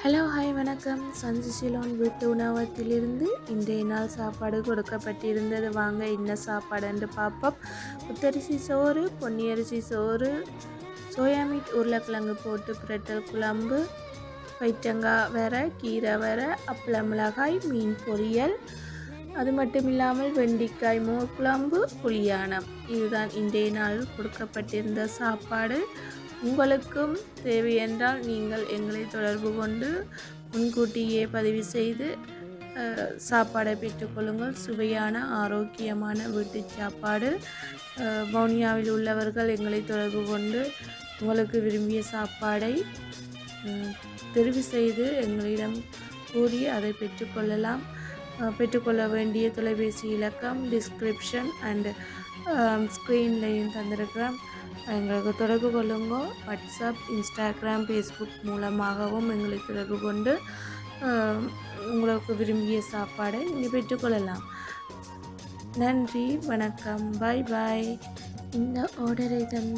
Hello hi வணக்கம். சஞ்சு சிலோன் வீட்டு உணவகத்திலிருந்து இன்றைய நாள் சாப்பாடு கொடுக்கப்பட்டிருந்தது. வாங்க என்ன சாப்பாடுன்னு பார்ப்போம். புத்தரிசி சோறு, பொன்னியரிசி சோறு, சோயா மீட், உருளைக்கிழங்கு போட்டு பிரட்டல் குழம்பு, பைத்தங்காய் வரை, கீரை வரை, அப்பளம் மிளகாய், மீன் பொரியல், அது மட்டும் இல்லாமல் வெண்டிக்காய் மோர் குழம்பு, புளியானம். இதுதான் இன்றைய நாள் கொடுக்கப்பட்டிருந்த சாப்பாடு. உங்களுக்கும் தேவை என்றால் நீங்கள் எங்களை தொடர்பு கொண்டு முன்கூட்டியே பதிவு செய்து சாப்பாடை பெற்றுக்கொள்ளுங்கள். சுவையான ஆரோக்கியமான வீட்டு சாப்பாடு. வவுனியாவில் உள்ளவர்கள் எங்களை தொடர்பு கொண்டு உங்களுக்கு விரும்பிய சாப்பாடை தெரிவு செய்து எங்களிடம் கூறி அதை பெற்றுக்கொள்ளலாம். பெற்றுக்கொள்ள வேண்டிய தொலைபேசி இலக்கம் டிஸ்கிரிப்ஷன் அண்டு ஸ்க்ரீன்லையும் தந்திருக்கிறோம். எங்களுக்கு தொடர்பு கொள்ளுங்க. வாட்ஸ்அப், இன்ஸ்டாகிராம், ஃபேஸ்புக் மூலமாகவும் எங்களை தொடர்பு கொண்டு உங்களுக்கு விரும்பிய சாப்பாடை நீங்கள் பெற்றுக்கொள்ளலாம். நன்றி, வணக்கம், பாய் பாய். இந்த ஆர்டரை தந்த